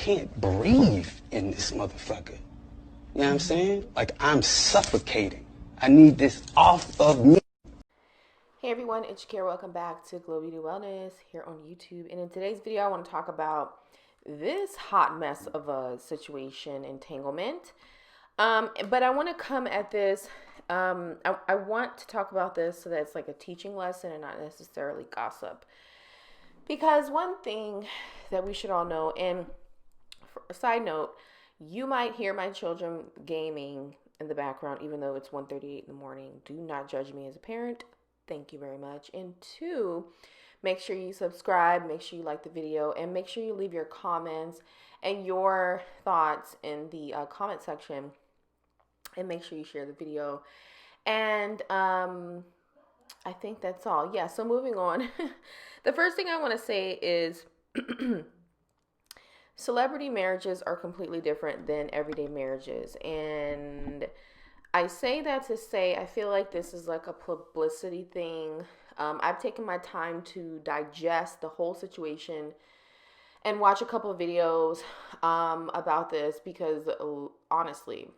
can't breathe in this motherfucker. You know what I'm saying? Like, I'm suffocating. I need this off of me. Hey everyone, it's Shakira. Welcome back to Glow Beauty Wellness here on YouTube. And in today's video, I want to talk about this hot mess of a situation, entanglement. But I want to come at this, I want to talk about this so that it's like a teaching lesson and not necessarily gossip. Because one thing that we should all know, and for a side note, you might hear my children gaming in the background, even though it's 1:38 in the morning. Do not judge me as a parent. Thank you very much. And two, make sure you subscribe, make sure you like the video, and make sure you leave your comments and your thoughts in the comment section. And make sure you share the video. And I think that's all. Yeah, so moving on. The first thing I want to say is celebrity marriages are completely different than everyday marriages. And I say that to say I feel like this is like a publicity thing. I've taken my time to digest the whole situation and watch a couple of videos about this because honestly,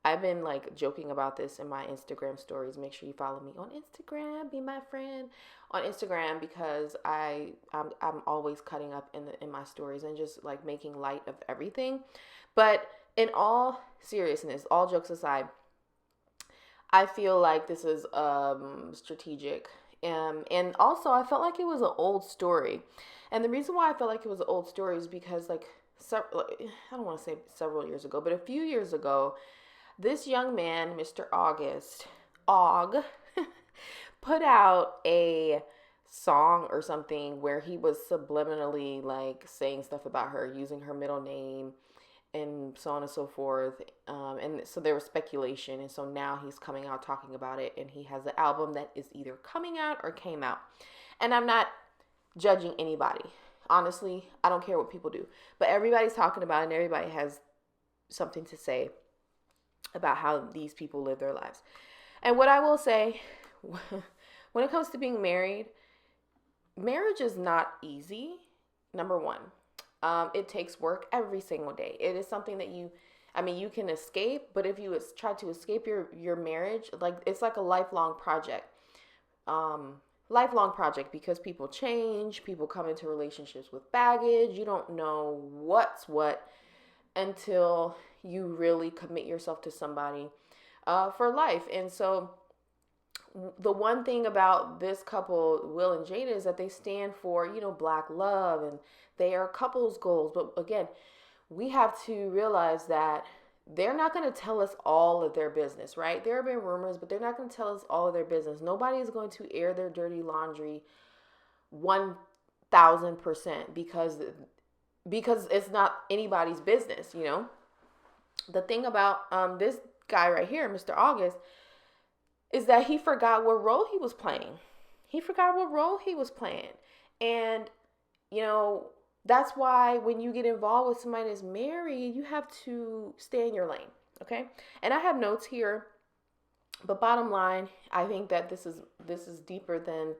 I've been like joking about this in my Instagram stories. Make sure you follow me on Instagram. Be my friend on Instagram because I'm always cutting up in my stories and just like making light of everything. But in all seriousness, all jokes aside, I feel like this is strategic. And also I felt like it was an old story. And the reason why I felt like it was an old story is because I don't want to say several years ago, but a few years ago, this young man, Mr. Og, put out a song or something where he was subliminally like saying stuff about her, using her middle name and so on and so forth. And so there was speculation. And so now he's coming out talking about it. And he has an album that is either coming out or came out. And I'm not judging anybody. Honestly, I don't care what people do. But everybody's talking about it and everybody has something to say about how these people live their lives. And what I will say, when it comes to being married, marriage is not easy, number one. It takes work every single day. It is something that you can escape, but if you try to escape your marriage, like it's like a lifelong project. Lifelong project because people change, people come into relationships with baggage. You don't know what's what until you really commit yourself to somebody for life. And so the one thing about this couple, Will and Jada, is that they stand for, Black love, and they are couples goals. But again, we have to realize that they're not going to tell us all of their business, right? There have been rumors, but they're not going to tell us all of their business. Nobody is going to air their dirty laundry 1,000% because it's not anybody's business, The thing about this guy right here, Mr. August, is that he forgot what role he was playing. And, that's why when you get involved with somebody that's married, you have to stay in your lane, okay? And I have notes here, but bottom line, I think that this is deeper than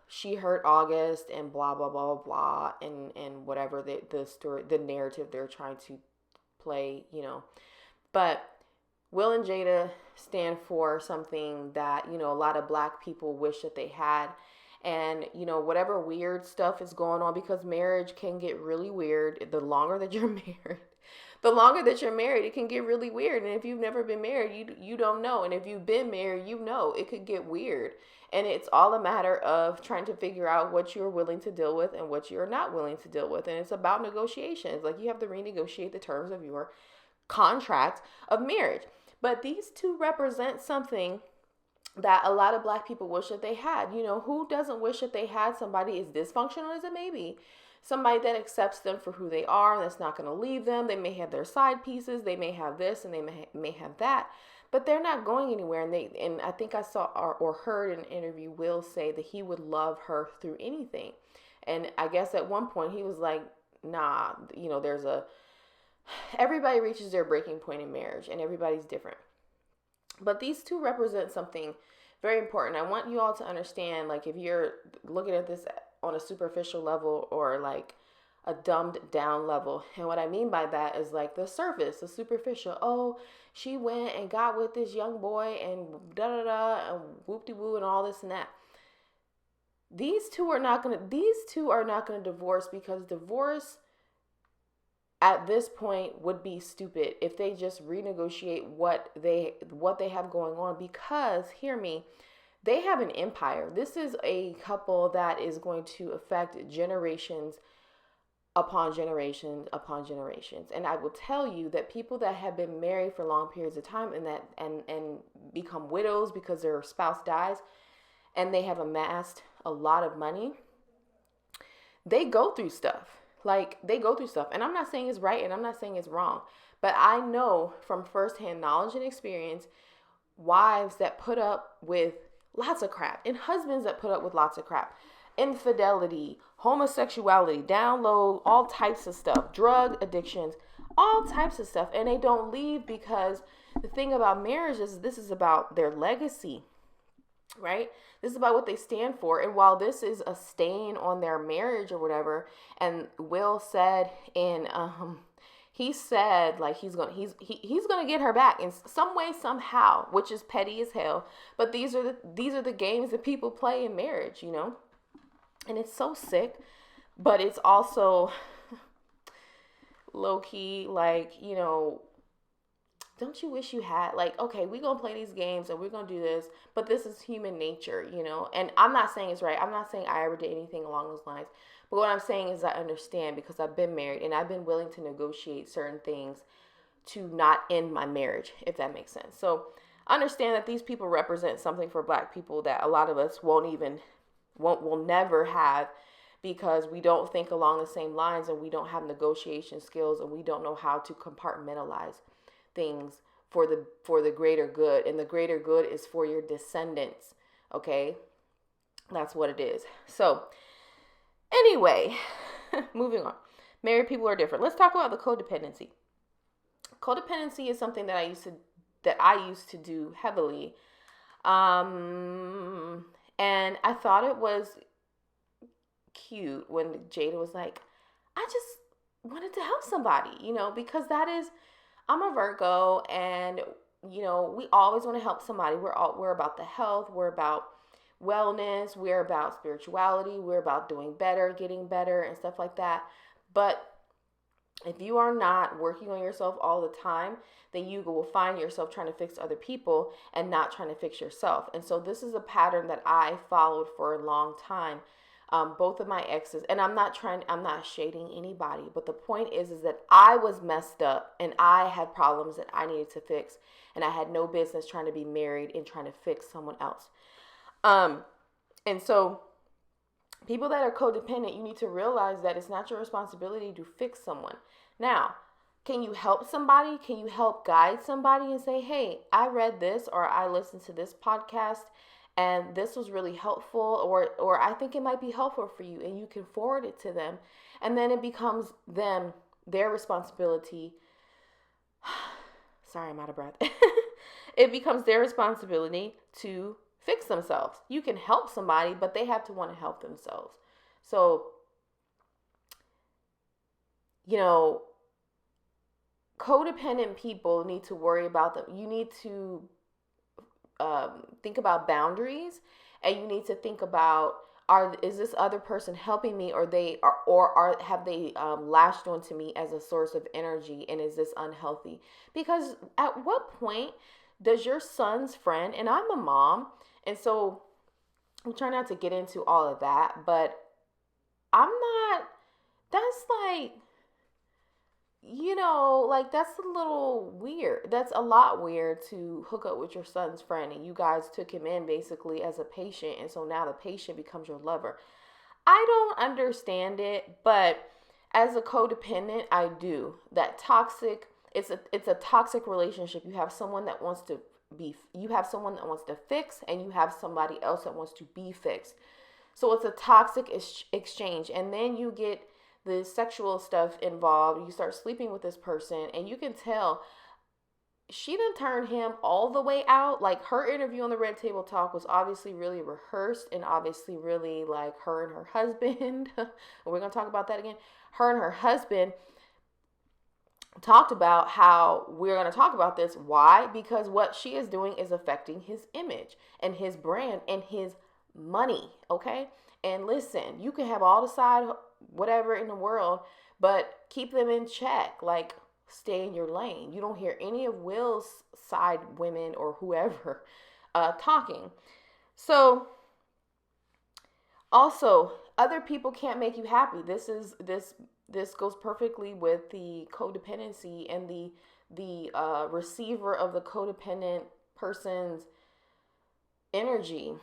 she hurt August and blah, blah, blah, blah, and whatever the story, the narrative they're trying to play, But Will and Jada stand for something that, a lot of Black people wish that they had. And, whatever weird stuff is going on, because marriage can get really weird. The longer that you're married, it can get really weird. And if you've never been married, you don't know. And if you've been married, it could get weird. And it's all a matter of trying to figure out what you're willing to deal with and what you're not willing to deal with. And it's about negotiations. Like, you have to renegotiate the terms of your contract of marriage. But these two represent something that a lot of Black people wish that they had. Who doesn't wish that they had somebody as dysfunctional as it may be? Somebody that accepts them for who they are, that's not going to leave them. They may have their side pieces. They may have this and they may have that. But they're not going anywhere. And I think I saw or heard in an interview Will say that he would love her through anything. And I guess at one point he was like, nah, everybody reaches their breaking point in marriage and everybody's different. But these two represent something very important. I want you all to understand, like, if you're looking at this on a superficial level or like a dumbed down level. And what I mean by that is like the surface, the superficial. Oh, she went and got with this young boy and da da da and whoop de woo and all this and that. These two are not gonna divorce, because divorce at this point would be stupid if they just renegotiate what they have going on. Because hear me, they have an empire. This is a couple that is going to affect generations upon generations upon generations. And I will tell you that people that have been married for long periods of time and become widows because their spouse dies and they have amassed a lot of money, they go through stuff. And I'm not saying it's right and I'm not saying it's wrong, but I know from firsthand knowledge and experience wives that put up with lots of crap and husbands that put up with lots of crap. Infidelity, homosexuality, down low, all types of stuff, drug addictions, all types of stuff. And they don't leave, because the thing about marriage is this is about their legacy, right? This is about what they stand for. And while this is a stain on their marriage or whatever, and Will said he said like he's gonna get her back in some way somehow, which is petty as hell. But these are the games that people play in marriage, you know? And it's so sick, but it's also low key, like, you know, don't you wish you had, like, okay, we're going to play these games and we're going to do this, but this is human nature, you know? And I'm not saying it's right. I'm not saying I ever did anything along those lines. But what I'm saying is I understand, because I've been married and I've been willing to negotiate certain things to not end my marriage, if that makes sense. So understand that these people represent something for Black people that a lot of us will never have, because we don't think along the same lines and we don't have negotiation skills and we don't know how to compartmentalize things for the greater good. And the greater good is for your descendants. Okay. That's what it is. So anyway, moving on. Married people are different. Let's talk about the codependency. Codependency is something that I used to do heavily. And I thought it was cute when JADA was like, I just wanted to help somebody, you know, because I'm a Virgo, and, you know, we always want to help somebody. We're about the health. We're about wellness. We're about spirituality. We're about doing better, getting better, and stuff like that. But if you are not working on yourself all the time, then you will find yourself trying to fix other people and not trying to fix yourself. And so this is a pattern that I followed for a long time. Both of my exes, and I'm not shading anybody, but the point is that I was messed up and I had problems that I needed to fix, and I had no business trying to be married and trying to fix someone else. And so people that are codependent, you need to realize that it's not your responsibility to fix someone. Now, can you help somebody? Can you help guide somebody and say, hey, I read this, or I listened to this podcast, and this was really helpful, or I think it might be helpful for you, and you can forward it to them, and then it becomes their responsibility. Sorry, I'm out of breath. It becomes their responsibility to fix themselves. You can help somebody, but they have to want to help themselves. So, you know, codependent people need to worry about them. You need to think about boundaries, and you need to think about, is this other person helping me, or have they lashed onto me as a source of energy, and is this unhealthy? Because at what point does your son's friend, and I'm a mom, and so I'm trying not to get into all of that, but that's like, you know, like, that's a little weird. That's a lot weird to hook up with your son's friend, and you guys took him in basically as a patient, and so now the patient becomes your lover. I don't understand it, but as a codependent, I do. That toxic, it's a toxic relationship. You have someone that wants to fix, and you have somebody else that wants to be fixed. So it's a toxic exchange, and then you get the sexual stuff involved. You start sleeping with this person, and you can tell she didn't turn him all the way out. Like, her interview on the Red Table Talk was obviously really rehearsed and obviously really like her and her husband. We're going to talk about that again. Her and her husband talked about how we're going to talk about this. Why? Because what she is doing is affecting his image and his brand and his money. Okay. And listen, you can have all the side whatever in the world, but keep them in check. Like, stay in your lane. You don't hear any of Will's side women or whoever talking. So also, other people can't make you happy. This goes perfectly with the codependency and the receiver of the codependent person's energy.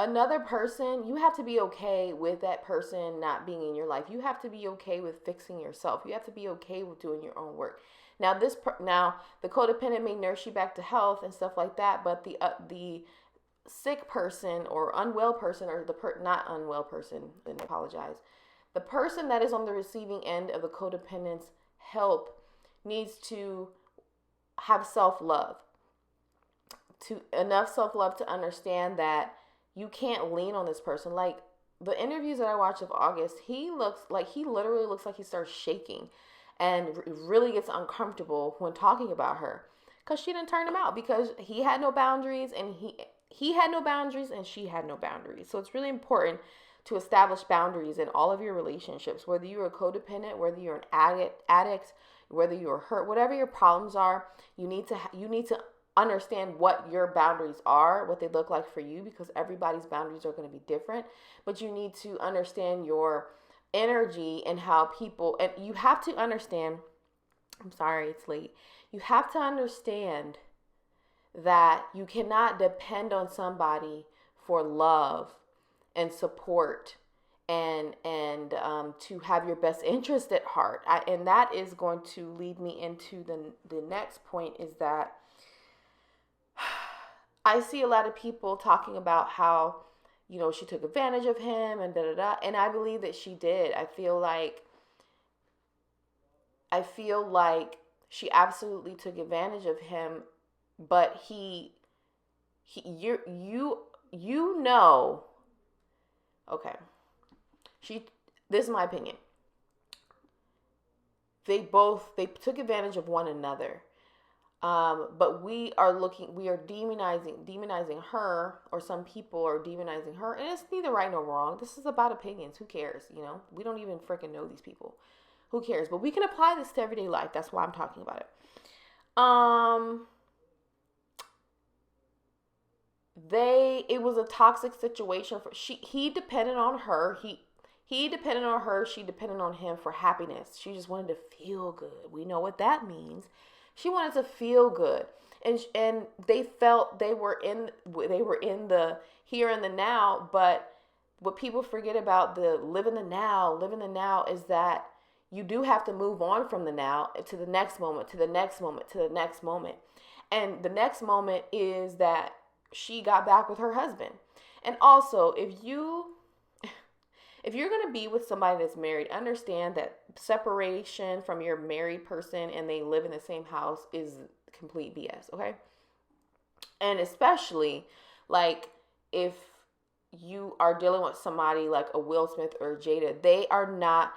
Another person, you have to be okay with that person not being in your life. You have to be okay with fixing yourself. You have to be okay with doing your own work. Now, the codependent may nurse you back to health and stuff like that, but the sick person or unwell person, or not unwell person, and apologize, the person that is on the receiving end of the codependent's help needs to have self-love, enough self-love to understand that you can't lean on this person. Like, the interviews that I watched of August, he literally looks like he starts shaking and really gets uncomfortable when talking about her, because she didn't turn him out, because he had no boundaries, and he had no boundaries, and she had no boundaries. So it's really important to establish boundaries in all of your relationships, whether you're a codependent, whether you're an addict, whether you're hurt, whatever your problems are. You need to understand what your boundaries are, what they look like for you, because everybody's boundaries are going to be different. But you need to understand your energy and how people, and you have to understand, I'm sorry, it's late. You have to understand that you cannot depend on somebody for love and support and to have your best interest at heart. And that is going to lead me into the next point, is that I see a lot of people talking about how, she took advantage of him and da-da-da. And I believe that she did. I feel like she absolutely took advantage of him, but okay. This is my opinion. They took advantage of one another. But we are demonizing her, or some people are demonizing her, and it's neither right nor wrong. This is about opinions. Who cares? We don't even freaking know these people. Who cares? But we can apply this to everyday life. That's why I'm talking about it. It was a toxic situation he depended on her. He depended on her. She depended on him for happiness. She just wanted to feel good. We know what that means. She wanted to feel good, and they felt they were in the here and the now. But what people forget about the live in the now is that you do have to move on from the now to the next moment, to the next moment, to the next moment. And the next moment is that she got back with her husband. And also, if you're going to be with somebody that's married, understand that separation from your married person and they live in the same house is complete BS, okay? And especially, like, if you are dealing with somebody like a Will Smith or JADA, they are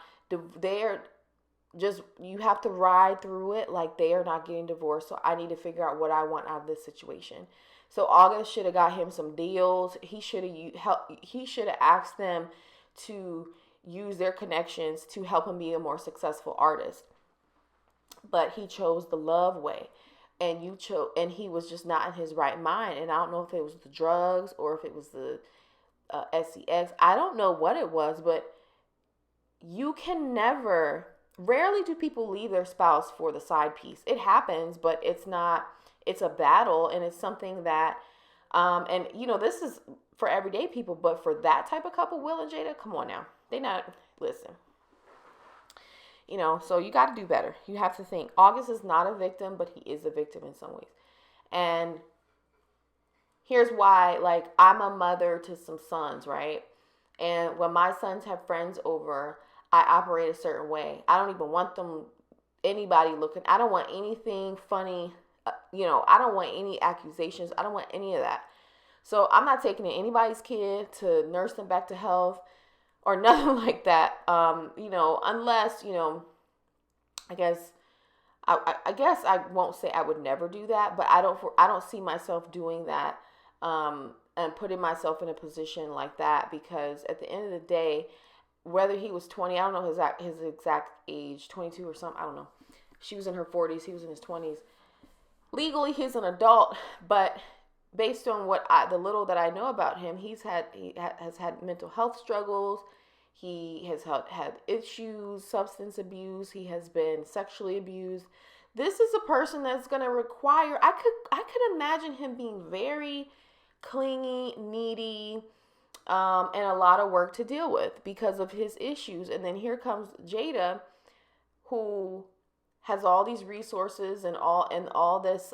just, you have to ride through it like they are not getting divorced. So I need to figure out what I want out of this situation. So August should have got him some deals. He should have asked them to use their connections to help him be a more successful artist. But he chose the love way, and he was just not in his right mind. And I don't know if it was the drugs or if it was the sex. I don't know what it was, but you can rarely do people leave their spouse for the side piece. It happens, but it's a battle, and it's something that, and this is for everyday people, but for that type of couple, Will and JADA, come on now. Listen. So you got to do better. You have to think. August is not a victim, but he is a victim in some ways. And here's why, like, I'm a mother to some sons, right? And when my sons have friends over, I operate a certain way. I don't even want anybody looking. I don't want anything funny I don't want any accusations. I don't want any of that. So I'm not taking anybody's kid to nurse them back to health or nothing like that. Unless, I guess, I guess I won't say I would never do that, but I don't see myself doing that, and putting myself in a position like that, because at the end of the day, whether he was 20, I don't know his exact age, 22 or something, I don't know. She was in her 40s, he was in his 20s. Legally, he's an adult, but based on the little that I know about him, he has had mental health struggles. He has had issues, substance abuse. He has been sexually abused. This is a person that's going to require. I could imagine him being very clingy, needy, and a lot of work to deal with because of his issues. And then here comes Jada, who has all these resources and all this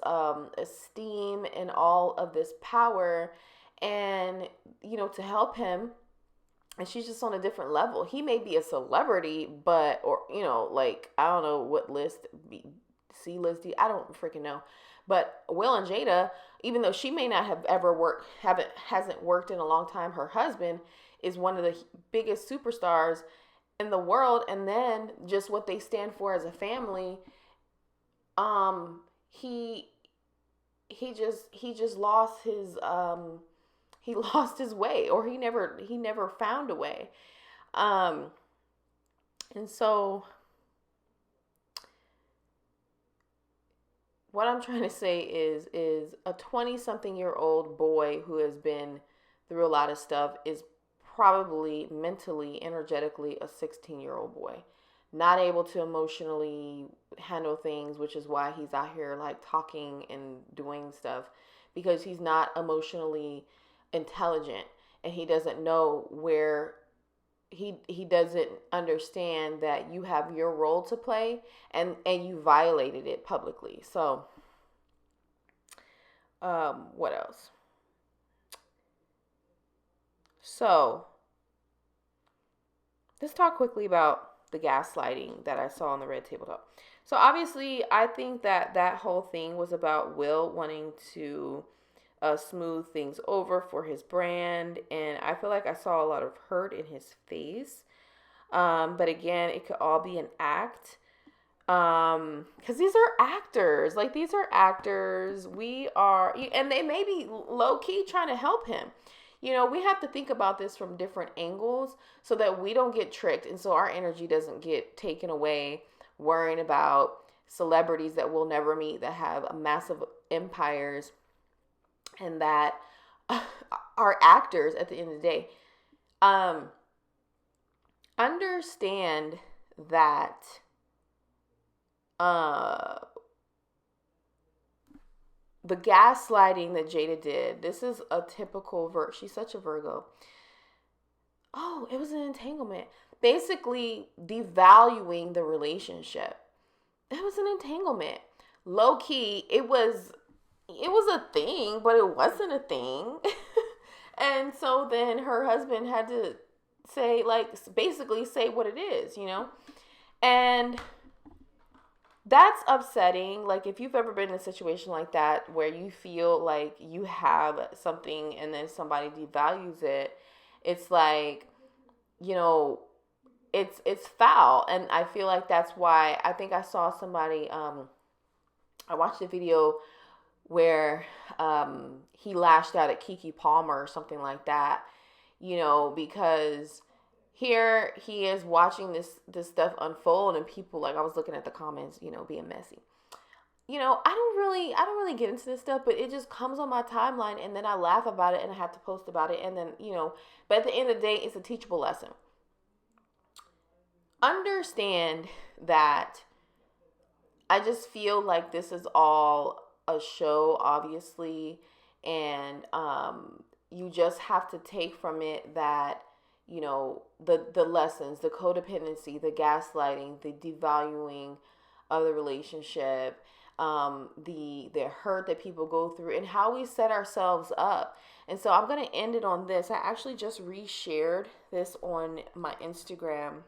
esteem and all of this power, and to help him. And she's just on a different level. He may be a celebrity, but, or, like, I don't know what list, C list, D, I don't freaking know. But Will and Jada, even though she may not have ever hasn't worked in a long time, her husband is one of the biggest superstars in the world. And then just what they stand for as a family, he just lost his, he lost his way, or he never found a way. And so what I'm trying to say is a 20-something-year-old boy who has been through a lot of stuff is probably mentally, energetically a 16-year-old boy, not able to emotionally handle things, which is why he's out here like talking and doing stuff, because he's not emotionally intelligent, and he doesn't know where he doesn't understand that you have your role to play, and you violated it publicly. So what else? So let's talk quickly about the gaslighting that I saw on the Red Table Talk. So obviously I think that whole thing was about Will wanting to smooth things over for his brand, and I feel like I saw a lot of hurt in his face, but again, it could all be an act, because these are actors. And they may be low-key trying to help him. We have to think about this from different angles so that we don't get tricked, and so our energy doesn't get taken away worrying about celebrities that we'll never meet, that have massive empires, and that are actors at the end of the day. Understand that the gaslighting that Jada did, this is a typical she's such a Virgo. Oh, it was an entanglement. Basically devaluing the relationship. It was an entanglement. Low key, it was a thing, but it wasn't a thing. And so then her husband had to say, basically say what it is, And that's upsetting. Like, if you've ever been in a situation like that where you feel like you have something and then somebody devalues it, it's like, it's foul. And I feel like that's why I think I saw somebody, I watched a video where he lashed out at Keke Palmer or something like that, because here he is watching this stuff unfold, and people, like, I was looking at the comments, being messy. I don't really get into this stuff, but it just comes on my timeline, and then I laugh about it, and I have to post about it, and then, but at the end of the day, it's a teachable lesson. Understand that I just feel like this is all a show, obviously, and you just have to take from it that, the lessons, the codependency, the gaslighting, the devaluing of the relationship, the hurt that people go through, and how we set ourselves up. And so I'm going to end it on this. I actually just reshared this on my Instagram.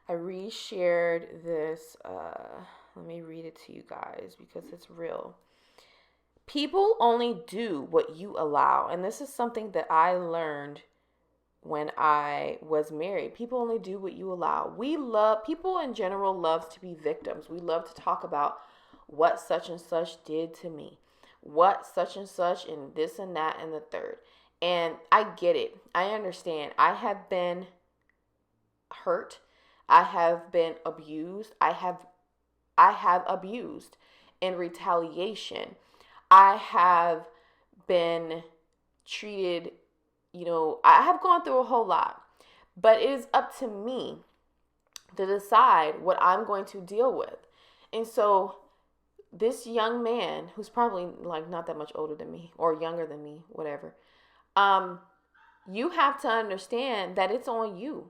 I reshared this. Let me read it to you guys because it's real. People only do what you allow. And this is something that I learned when I was married. People only do what you allow. People in general love to be victims. We love to talk about what such and such did to me, what such and such, and this and that and the third. And I get it. I understand. I have been hurt. I have been abused. I have abused in retaliation. I have been treated, I have gone through a whole lot, but it is up to me to decide what I'm going to deal with. And so this young man, who's probably like not that much older than me or younger than me, whatever, you have to understand that it's on you.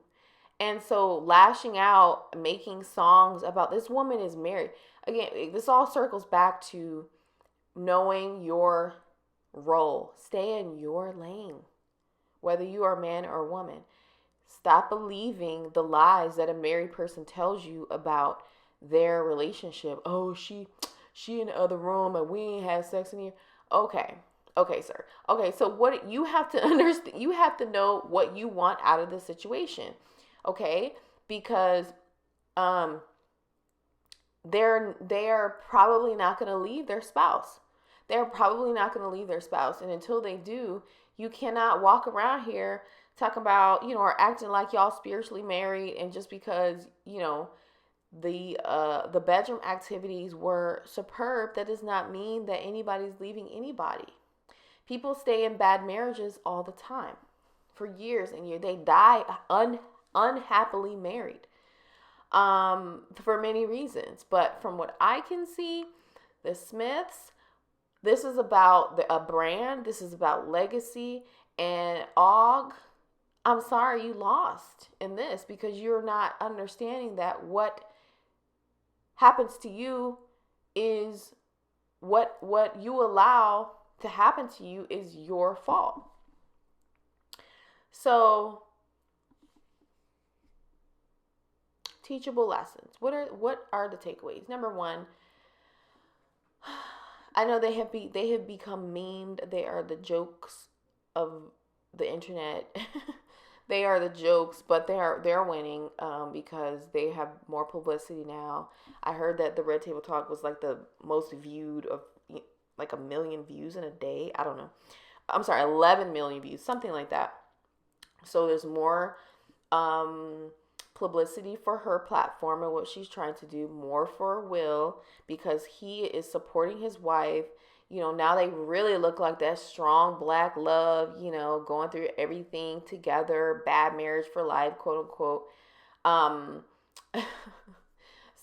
And so lashing out, making songs about this woman is married. Again, this all circles back to knowing your role. Stay in your lane, whether you are a man or a woman. Stop believing the lies that a married person tells you about their relationship. Oh, she in the other room and we ain't had sex in here. Okay, sir. Okay, so what you have to understand, you have to know what you want out of the situation. Okay, because they're probably not going to leave their spouse. They're probably not going to leave their spouse. And until they do, you cannot walk around here talking about, or acting like y'all spiritually married. And just because, the bedroom activities were superb, that does not mean that anybody's leaving anybody. People stay in bad marriages all the time for years and years. They die unhappily married for many reasons. But from what I can see, the Smiths, this is about a brand. This is about legacy. And Og, I'm sorry you lost in this because you're not understanding that what happens to you is what you allow to happen to you is your fault. So, teachable lessons. What are the takeaways? Number one, I know they have become memed. They are the jokes of the internet. They are the jokes, but they're winning because they have more publicity now. I heard that the Red Table Talk was like the most viewed of like 1 million views in a day. I don't know. I'm sorry, 11 million views, something like that. So there's more publicity for her platform and what she's trying to do, more for Will because he is supporting his wife. Now they really look like that strong black love, going through everything together, bad marriage for life, quote unquote.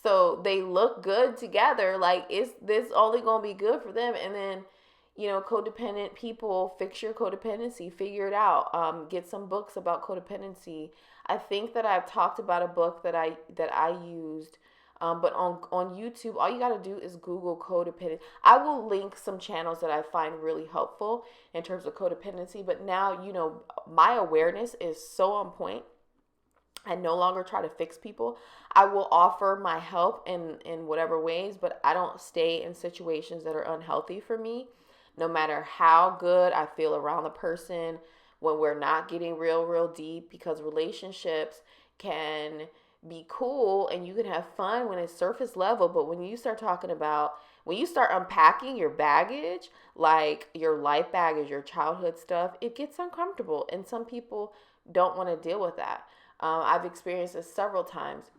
So they look good together. Like, is this only going to be good for them? And then, codependent people, fix your codependency, figure it out. Get some books about codependency. I think that I've talked about a book that I used. But on YouTube, all you got to do is Google codependent. I will link some channels that I find really helpful in terms of codependency. But now, my awareness is so on point. I no longer try to fix people. I will offer my help in whatever ways, but I don't stay in situations that are unhealthy for me, no matter how good I feel around the person when we're not getting real deep, because relationships can be cool and you can have fun when it's surface level. But when you start unpacking your baggage, like your life baggage, your childhood stuff, it gets uncomfortable. And some people don't want to deal with that. I've experienced this several times.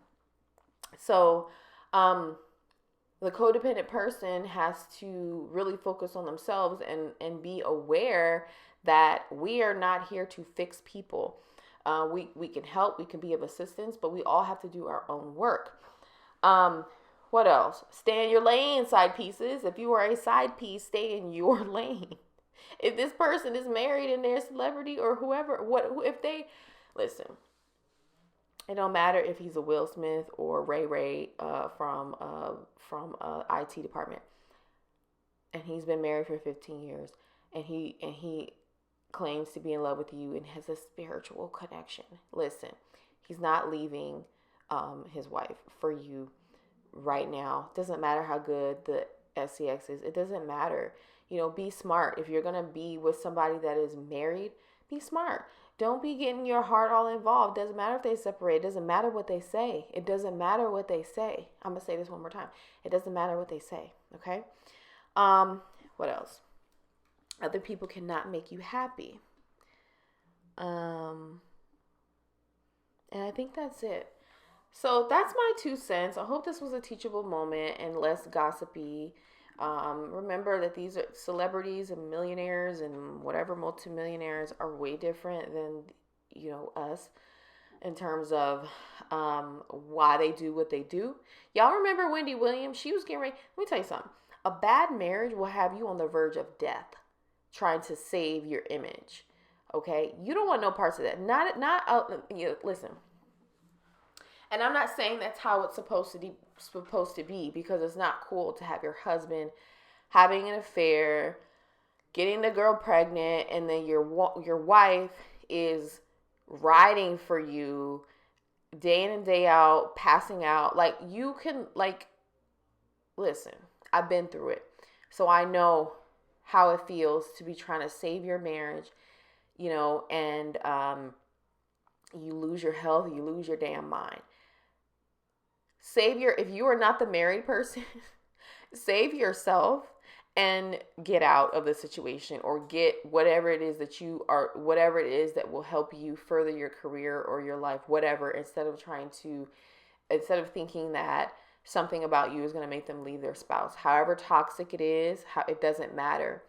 So the codependent person has to really focus on themselves and be aware that we are not here to fix people. We can help, we can be of assistance, but we all have to do our own work. What else? Stay in your lane, side pieces. If you are a side piece, stay in your lane. If this person is married and they're a celebrity or whoever, listen, it don't matter if he's a Will Smith or Ray from IT department, and he's been married for 15 years, and he claims to be in love with you and has a spiritual connection. Listen, he's not leaving his wife for you right now. It doesn't matter how good the SCX is. It doesn't matter. You know, be smart. If you're going to be with somebody that is married, be smart. Don't be getting your heart all involved. Doesn't matter if they separate. It doesn't matter what they say. It doesn't matter what they say. I'm going to say this one more time. It doesn't matter what they say. Okay? What else? Other people cannot make you happy. And I think that's it. So that's my 2 cents. I hope this was a teachable moment and less gossipy. Remember that these are celebrities and millionaires and whatever multimillionaires are way different than, you know, us in terms of why they do what they do. Y'all remember Wendy Williams? She was getting ready. Let me tell you something. A bad marriage will have you on the verge of death trying to save your image. Okay? You don't want no parts of that. Listen. And I'm not saying that's how it's supposed to be, because it's not cool to have your husband having an affair, getting the girl pregnant, and then your wife is riding for you day in and day out, passing out. Like, you can, like, listen, I've been through it. So I know how it feels to be trying to save your marriage, you know, and you lose your health, you lose your damn mind. If you are not the married person, save yourself and get out of the situation, or get whatever it is that will help you further your career or your life, whatever, instead of thinking that something about you is going to make them leave their spouse. However toxic it is, it doesn't matter.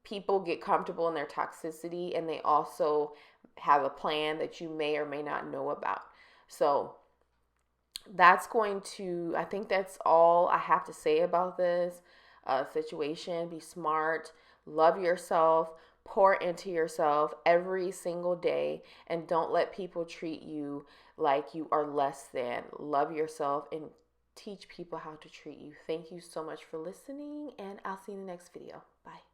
People get comfortable in their toxicity, and they also have a plan that you may or may not know about. So I think that's all I have to say about this situation. Be smart, love yourself, pour into yourself every single day, and don't let people treat you like you are less than. Love yourself and teach people how to treat you. Thank you so much for listening, and I'll see you in the next video. Bye.